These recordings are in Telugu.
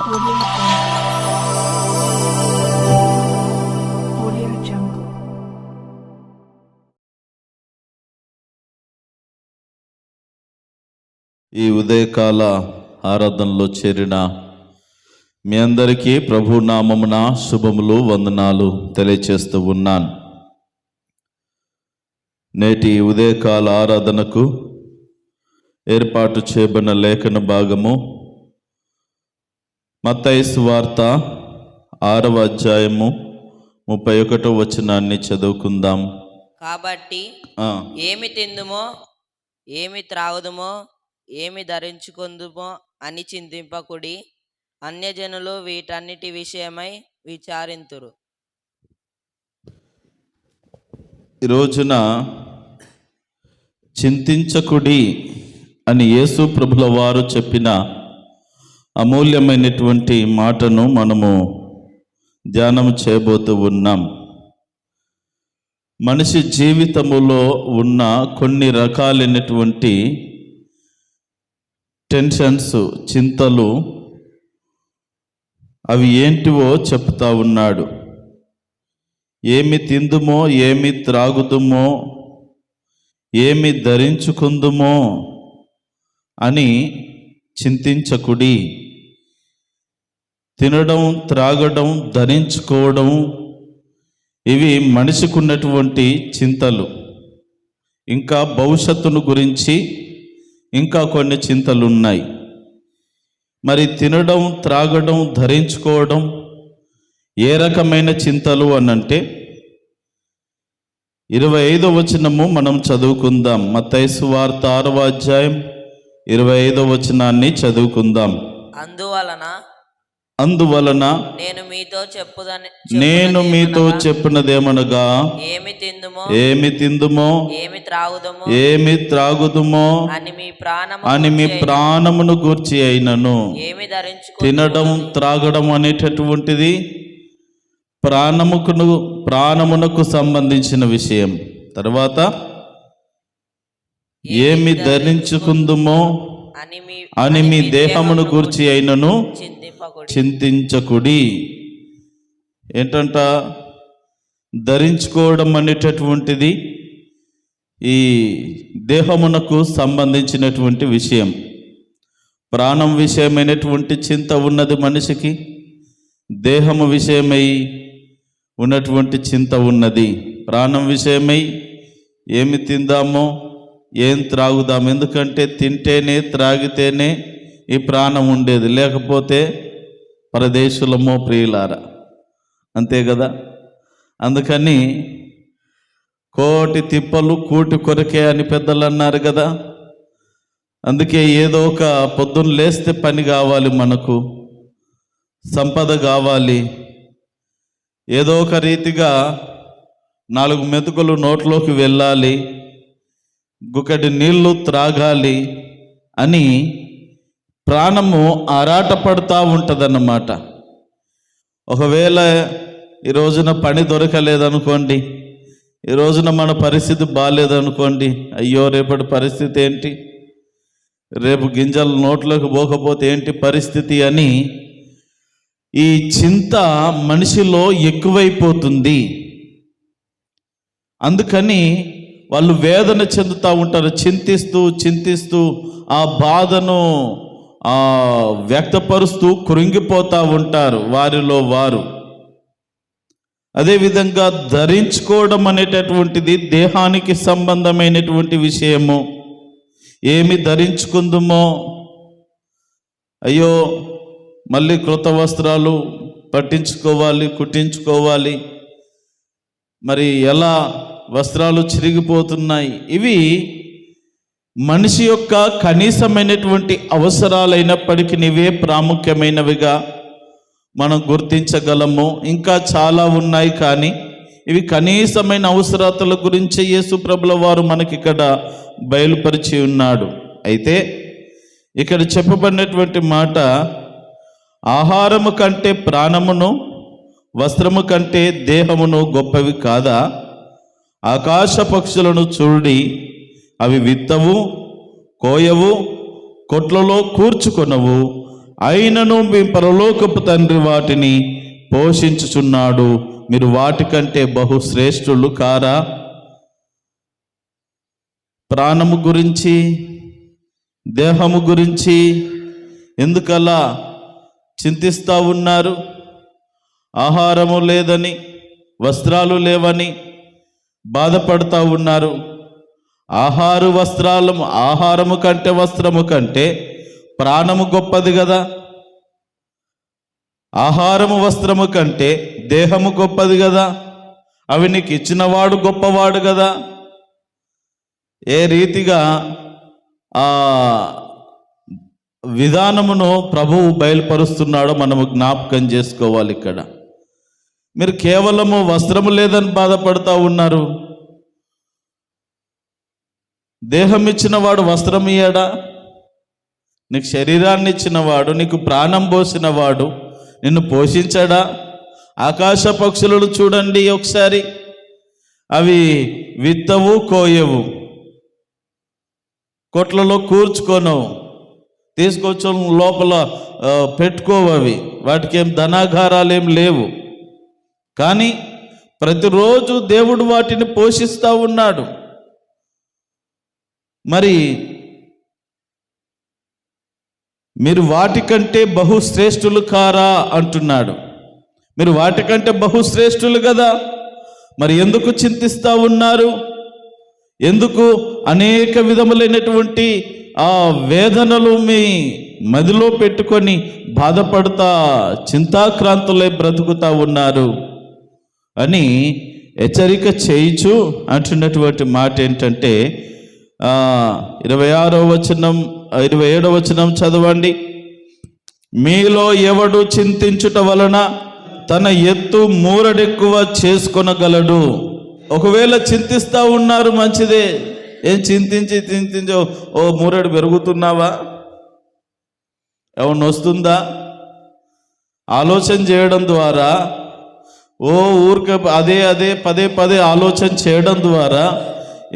Audio Jungle. ఈ ఉదయకాల ఆరాధనలో చేరిన మీ అందరికీ ప్రభు నామమున శుభములు వందనాలు తెలియచేస్తూ ఉన్నాను. నేటి ఉదయకాల ఆరాధనకు ఏర్పాటు చేయబడిన లేఖన భాగము మత్తయి సువార్త 6వ అధ్యాయము 31వ వచనాన్ని చదువుకుందాం. కాబట్టి ఏమి తిందుమో, ఏమి త్రాగుదుమో, ఏమి ధరించుకుందుమో అని చింతింపకుడి. అన్యజనులు వీటన్నిటి విషయమై విచారింతురు. ఈ రోజున చింతించకుడి అని యేసు ప్రభుల వారు చెప్పిన అమూల్యమైనటువంటి మాటను మనము ధ్యానం చేయబోతూ ఉన్నాం. మనిషి జీవితములో ఉన్న కొన్ని రకాలైనటువంటి టెన్షన్స్, చింతలు, అవి ఏంటివో చెప్తా ఉన్నాడు. ఏమి తిందుమో, ఏమి త్రాగుదుమో, ఏమి ధరించుకుందుమో అని చింతించకుడి. తినడం, త్రాగడం, ధరించుకోవడం, ఇవి మనిషికి ఉన్నటువంటి చింతలు. ఇంకా భవిష్యత్తును గురించి ఇంకా కొన్ని చింతలు ఉన్నాయి. మరి తినడం, త్రాగడం, ధరించుకోవడం ఏ రకమైన చింతలు అనంటే 25వ వచనము మనం చదువుకుందాం. మత్తయి సువార్త 6వ అధ్యాయం 25వ వచనాన్ని చదువుకుందాం. అందువలన నేను మీతో చెప్పునదేమనగా, ఏమి తిందుమో, ఏమి త్రాగుదుమో అని మీ ప్రాణమును గూర్చి అయినను. తినడం, త్రాగడం అనేటటువంటిది ప్రాణమునకు సంబంధించిన విషయం. తర్వాత ఏమి ధరించుకుందుమో అని మీ దేహమును గూర్చి అయినను చింతించకుడి. ఏంటంట? ధరించుకోవడం అనేటటువంటిది ఈ దేహమునకు సంబంధించినటువంటి విషయం. ప్రాణం విషయమైనటువంటి చింత ఉన్నది మనిషికి, దేహము విషయమై ఉన్నటువంటి చింత ఉన్నది. ప్రాణం విషయమై ఏమి తిందామో, ఏం త్రాగుదాం. ఎందుకంటే తింటేనే, త్రాగితేనే ఈ ప్రాణం ఉండేది, లేకపోతే పరదేశులమో ప్రియులారా, అంతే కదా. అందుకని కోటి తిప్పలు కూటి కొరకే అని పెద్దలు అన్నారు కదా. అందుకే ఏదో ఒక పొద్దున్న లేస్తే పని కావాలి, మనకు సంపద కావాలి, ఏదో ఒక రీతిగా 4 మెతుకులు నోట్లోకి వెళ్ళాలి, గుక్కడి నీళ్లు త్రాగాలి అని ప్రాణము ఆరాటపడుతూ ఉంటుందన్నమాట. ఒకవేళ ఈ రోజున పని దొరకలేదనుకోండి, ఈ రోజున మన పరిస్థితి బాగాలేదనుకోండి, అయ్యో రేపటి పరిస్థితి ఏంటి, రేపు గింజలు నోట్లోకి పోకపోతే ఏంటి పరిస్థితి అని ఈ చింత మనిషిలో ఎక్కువైపోతుంది. అందుకని వాళ్ళు వేదన చెందుతూ ఉంటారు. చింతిస్తూ ఆ బాధను వ్యక్తపరుస్తూ కృంగిపోతూ ఉంటారు వారిలో వారు. అదేవిధంగా ధరించుకోవడం అనేటటువంటిది దేహానికి సంబంధమైనటువంటి విషయము. ఏమి ధరించుకుందుమో, అయ్యో మళ్ళీ కృత వస్త్రాలు పట్టించుకోవాలి, కుట్టించుకోవాలి, మరి ఎలా వస్త్రాలు చిరిగిపోతున్నాయి. ఇవి మనిషి యొక్క కనీసమైనటువంటి అవసరాలైనప్పటికీ ఇవే ప్రాముఖ్యమైనవిగా మనం గుర్తించగలము. ఇంకా చాలా ఉన్నాయి, కానీ ఇవి కనీసమైన అవసరాల గురించి యేసు ప్రభుల వారు మనకి ఇక్కడ బయలుపరిచి ఉన్నాడు. అయితే ఇక్కడ చెప్పబడినటువంటి మాట, ఆహారము కంటే ప్రాణమును, వస్త్రము కంటే దేహమును గొప్పవి కాదా? ఆకాశ పక్షులను చూడి, అవి విత్తవు, కోయవు, కొట్లలో కూర్చుకొనవు, అయినను మీ పరలోకపు తండ్రి వాటిని పోషించుచున్నాడు. మీరు వాటికంటే బహుశ్రేష్ఠులు కారా? ప్రాణము గురించి, దేహము గురించి ఎందుకలా చింతిస్తూ ఉన్నారు? ఆహారము లేదని, వస్త్రాలు లేవని బాధపడుతూ ఉన్నారు. ఆహారము కంటే వస్త్రము కంటే ప్రాణము గొప్పది కదా. ఆహారము వస్త్రము కంటే దేహము గొప్పది కదా. అవి నీకు ఇచ్చినవాడు గొప్పవాడు కదా. ఏ రీతిగా ఆ విధానమును ప్రభువు బయలుపరుస్తున్నాడో మనము జ్ఞాపకం చేసుకోవాలి. ఇక్కడ మీరు కేవలము వస్త్రము లేదని బాధపడుతూ ఉన్నారు. దేహం ఇచ్చినవాడు వస్త్రం ఇయ్యాడా? నీకు శరీరాన్ని ఇచ్చినవాడు, నీకు ప్రాణం పోసినవాడు నిన్ను పోషించాడా? ఆకాశ పక్షులను చూడండి ఒకసారి, అవి విత్తవు, కోయవు, కొట్లలో కూర్చుకోనవు, తీసుకొచ్చి లోపల పెట్టుకోవు. అవి వాటికి ఏం ధనాగారాలు ఏం లేవు. కానీ ప్రతిరోజు దేవుడు వాటిని పోషిస్తూ ఉన్నాడు. మరి మీరు వాటికంటే బహుశ్రేష్ఠులు కారా అంటున్నాడు. మీరు వాటికంటే బహుశ్రేష్ఠులు కదా. మరి ఎందుకు చింతిస్తూ ఉన్నారు? ఎందుకు అనేక విధములైనటువంటి ఆ వేదనలు మీ మదిలో పెట్టుకొని బాధపడుతా చింతాక్రాంతులై బ్రతుకుతా ఉన్నారు అని హెచ్చరిక చేయిచు అంటున్నటువంటి మాట ఏంటంటే 26వ వచనం 27వ వచనం చదవండి. మీలో ఎవడు చింతించుట వలన తన ఎత్తు మూరడెక్కువ చేసుకొనగలడు. ఒకవేళ చింతిస్తూ ఉన్నారు, మంచిదే. ఏం చింతించి ఓ మూరడు పెరుగుతున్నావా? ఏమన్నా వస్తుందా? ఆలోచన చేయడం ద్వారా, ఊరికే అదే పదే ఆలోచన చేయడం ద్వారా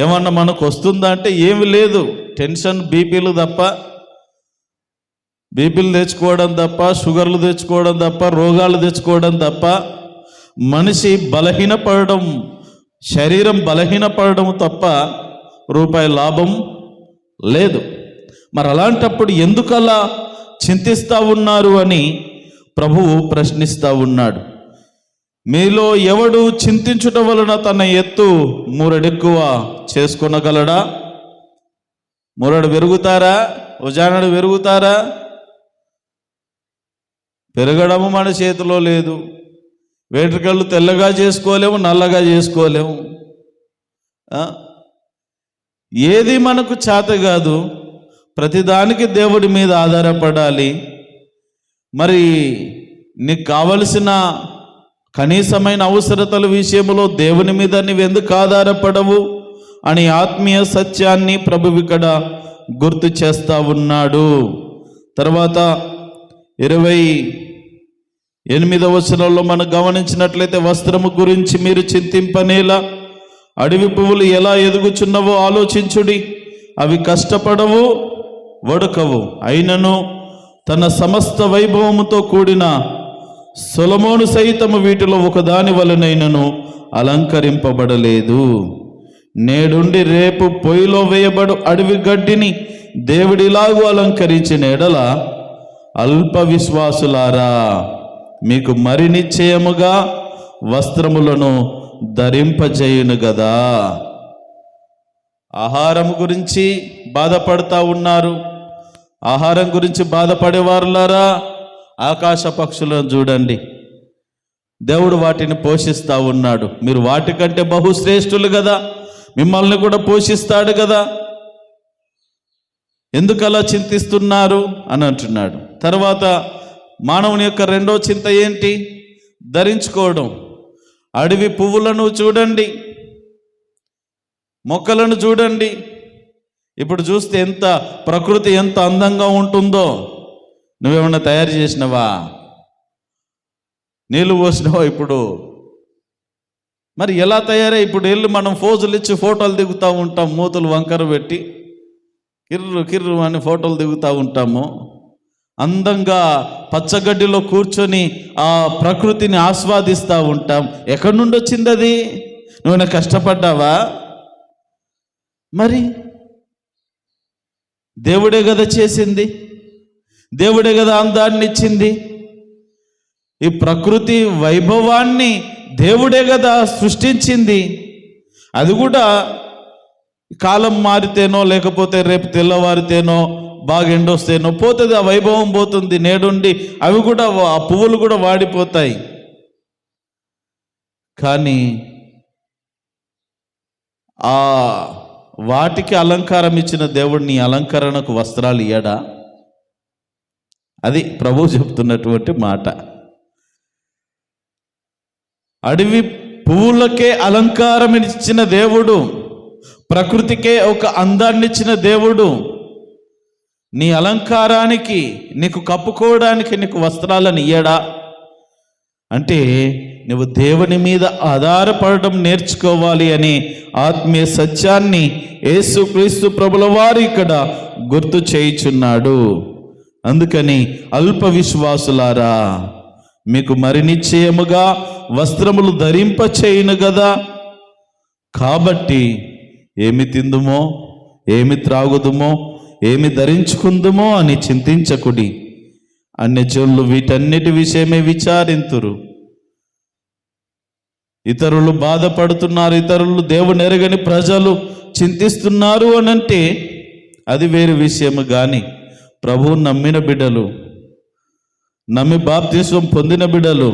ఏమన్నా మనకు వస్తుందా అంటే ఏమి లేదు. టెన్షన్, బీపీలు తెచ్చుకోవడం తప్ప, షుగర్లు తెచ్చుకోవడం తప్ప, రోగాలు తెచ్చుకోవడం తప్ప, మనిషి బలహీనపడడం, శరీరం బలహీనపడడం తప్ప రూపాయి లాభం లేదు. మరి అలాంటప్పుడు ఎందుకలా చింతిస్తూ ఉన్నారు అని ప్రభువు ప్రశ్నిస్తూ ఉన్నాడు. మీలో ఎవడు చింతించుట వలన తన ఎత్తు మూరడెక్కువ చేసుకొనగలడా? మూరడు పెరుగుతారా? ఉజానడు పెరుగుతారా? పెరగడము మన చేతిలో లేదు. వెంట్రుకలు తెల్లగా చేసుకోలేము, నల్లగా చేసుకోలేము. ఏది మనకు చేత కాదు. ప్రతిదానికి దేవుడి మీద ఆధారపడాలి. మరి నీకు కావలసిన కనీసమైన అవసరతల విషయంలో దేవుని మీద నువ్వెందుకు ఆధారపడవు అని ఆత్మీయ సత్యాన్ని ప్రభువు ఇక్కడ గుర్తు చేస్తూ ఉన్నాడు. తర్వాత 28వ వచనంలో మనం గమనించినట్లయితే, వస్త్రము గురించి మీరు చింతింపనేలా, అడవి పువ్వులు ఎలా ఎదుగుచున్నవో ఆలోచించుడి. అవి కష్టపడవు, వడకవు. అయినను తన సమస్త వైభవముతో కూడిన సొలొమోను సైతము వీటిలో ఒకదాని వలనైనను అలంకరింపబడలేదు. నేడుండి రేపు పొయ్యిలో వేయబడు అడవి గడ్డిని దేవుడిలాగు అలంకరించిన ఎడల అల్ప విశ్వాసులారా, మీకు మరి నిశ్చయముగా వస్త్రములను ధరింపజేయును గదా. ఆహారం గురించి బాధపడతా ఉన్నారు. ఆహారం గురించి బాధపడేవారులారా, ఆకాశ పక్షులను చూడండి. దేవుడు వాటిని పోషిస్తూ ఉన్నాడు. మీరు వాటికంటే బహుశ్రేష్ఠులు కదా, మిమ్మల్ని కూడా పోషిస్తాడు కదా. ఎందుకు అలా చింతిస్తున్నారు అని అంటున్నాడు. తర్వాత మానవుని యొక్క రెండో చింత ఏంటి? ధరించుకోవడం. అడవి పువ్వులను చూడండి, మొక్కలను చూడండి. ఇప్పుడు చూస్తే ప్రకృతి ఎంత అందంగా ఉంటుందో. నువ్వేమన్నా తయారు చేసినవా? నీళ్ళు పోసినావా? ఇప్పుడు మరి ఎలా తయారై ఇప్పుడు వెళ్ళి మనం ఫోజులు ఇచ్చి ఫోటోలు దిగుతూ ఉంటాం. మూతులు వంకర పెట్టి కిర్రు కిర్రు అని ఫోటోలు దిగుతూ ఉంటాము. అందంగా పచ్చగడ్డిలో కూర్చొని ఆ ప్రకృతిని ఆస్వాదిస్తూ ఉంటాం. ఎక్కడి నుండి వచ్చింది అది? నువ్వు కష్టపడ్డావా? మరి దేవుడే కదా చేసింది, దేవుడే కదా అందాన్ని ఇచ్చింది. ఈ ప్రకృతి వైభవాన్ని దేవుడే కదా సృష్టించింది. అది కూడా కాలం మారితేనో లేకపోతే రేపు తెల్లవారితేనో బాగా ఎండొస్తేనో పోతుంది, ఆ వైభవం పోతుంది. నేడుండి అవి కూడా, ఆ పువ్వులు కూడా వాడిపోతాయి. కానీ ఆ వాటికి అలంకారం ఇచ్చిన దేవుడు నీ అలంకరణకు వస్త్రాలు ఇయ్యడా? అది ప్రభువు చెప్తున్నటువంటి మాట. అడవి పువ్వులకే అలంకారం ఇచ్చిన దేవుడు, ప్రకృతికే ఒక అందాన్ని ఇచ్చిన దేవుడు, నీ అలంకారానికి, నీకు కప్పుకోవడానికి నీకు వస్త్రాలను ఇయ్యడా? అంటే నువ్వు దేవుని మీద ఆధారపడడం నేర్చుకోవాలి అని ఆత్మీయ సత్యాన్ని యేసుక్రీస్తు ప్రభుల వారు ఇక్కడ గుర్తు చేయుచున్నాడు. అందుకని అల్ప విశ్వాసులారా, మీకు మరి నిశ్చయముగా వస్త్రములు ధరింప చేయును కదా. కాబట్టి ఏమి తిందుమో, ఏమి త్రాగుదుమో, ఏమి ధరించుకుందుమో అని చింతించకుడి. అన్యజనులు వీటన్నిటి విషయమే విచారింతురు. ఇతరులు బాధపడుతున్నారు, ఇతరులు దేవుని ఎరగని ప్రజలు చింతిస్తున్నారు అనంటే అది వేరు విషయము. కానీ ప్రభువు నమ్మిన బిడ్డలు, నమ్మి బాప్తిస్వం పొందిన బిడ్డలు,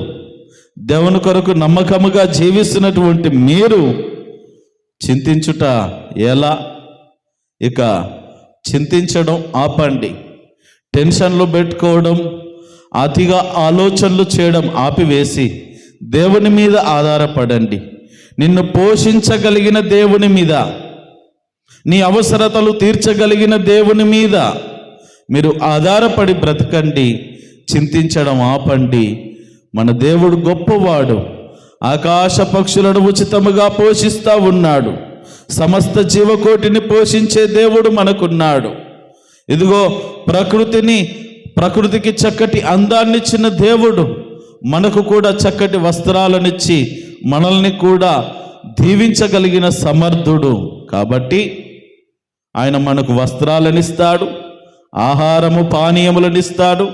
దేవుని కొరకు నమ్మకముగా జీవిస్తున్నటువంటి మీరు చింతించుట ఎలా? ఇక చింతించడం ఆపండి. టెన్షన్లు పెట్టుకోవడం, అతిగా ఆలోచనలు చేయడం ఆపివేసి దేవుని మీద ఆధారపడండి. నిన్ను పోషించగలిగిన దేవుని మీద, నీ అవసరతలు తీర్చగలిగిన దేవుని మీద మీరు ఆధారపడి బ్రతకండి. చింతించడం ఆపండి. మన దేవుడు గొప్పవాడు. ఆకాశ పక్షులను ఉచితముగా పోషిస్తూ ఉన్నాడు. సమస్త జీవకోటిని పోషించే దేవుడు మనకున్నాడు. ఇదిగో ప్రకృతికి చక్కటి అందాన్నిచ్చిన దేవుడు మనకు కూడా చక్కటి వస్త్రాలనిచ్చి మనల్ని కూడా దీవించగలిగిన సమర్థుడు. కాబట్టి ఆయన మనకు వస్త్రాలనిస్తాడు, ఆహారము పానీయములనిస్తాడు.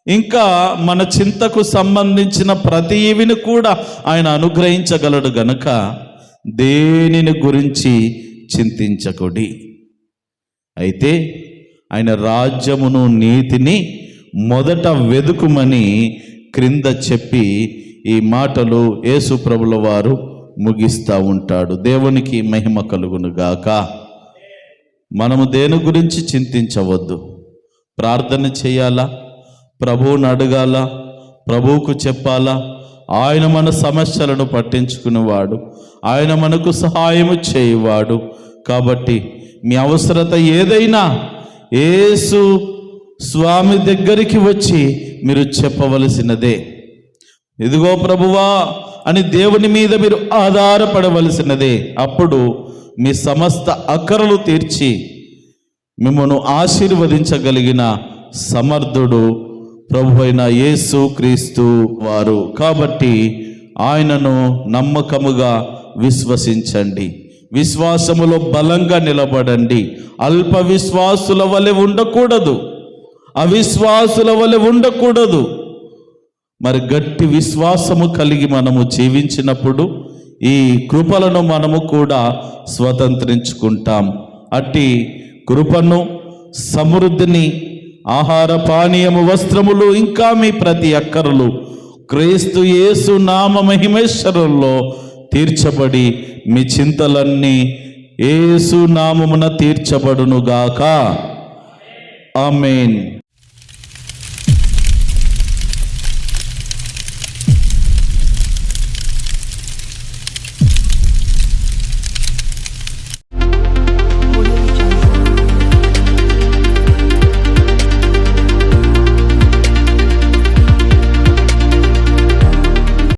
ఇంకా మన చింతకు సంబంధించిన ప్రతి ఈవిని కూడా ఆయన అనుగ్రహించగలడు గనుక దేనిని గురించి చింతించకుడి. అయితే ఆయన రాజ్యమును నీతిని మొదట వెదుకుమని క్రింద చెప్పి ఈ మాటలు యేసు ప్రభుల వారు ముగిస్తూ ఉంటాడు. దేవునికి మహిమ కలుగును గాక. మనము దేని గురించి చింతించవద్దు. ప్రార్థన చేయాలా, ప్రభువుని అడగాల, ప్రభువుకు చెప్పాలా. ఆయన మన సమస్యలను పట్టించుకునేవాడు, ఆయన మనకు సహాయము చేయువాడు. కాబట్టి మీ అవసరత ఏదైనా యేసు స్వామి దగ్గరికి వచ్చి మీరు చెప్పవలసినదే. ఇదిగో ప్రభువా అని దేవుని మీద మీరు ఆధారపడవలసినదే. అప్పుడు మీ సమస్త అక్కరలు తీర్చి మిమ్మల్ని ఆశీర్వదించగలిగిన సమర్థుడు ప్రభు అయిన యేసు క్రీస్తు వారు. కాబట్టి ఆయనను నమ్మకముగా విశ్వసించండి, విశ్వాసములో బలంగా నిలబడండి. అల్ప విశ్వాసుల వలె ఉండకూడదు, అవిశ్వాసుల వలె ఉండకూడదు. మరి గట్టి విశ్వాసము కలిగి మనము జీవించినప్పుడు ఈ కృపలను మనము కూడా స్వతంత్రించుకుంటాం. అట్టి కృపను, సమృద్ధిని, ఆహార పానీయము, వస్త్రములు, ఇంకా మీ ప్రతి అక్కరలు క్రీస్తు యేసు నామ మహిమేశ్వరంలో తీర్చబడి మీ చింతలన్నీ యేసు నామమున తీర్చబడునుగాక. ఆమేన్.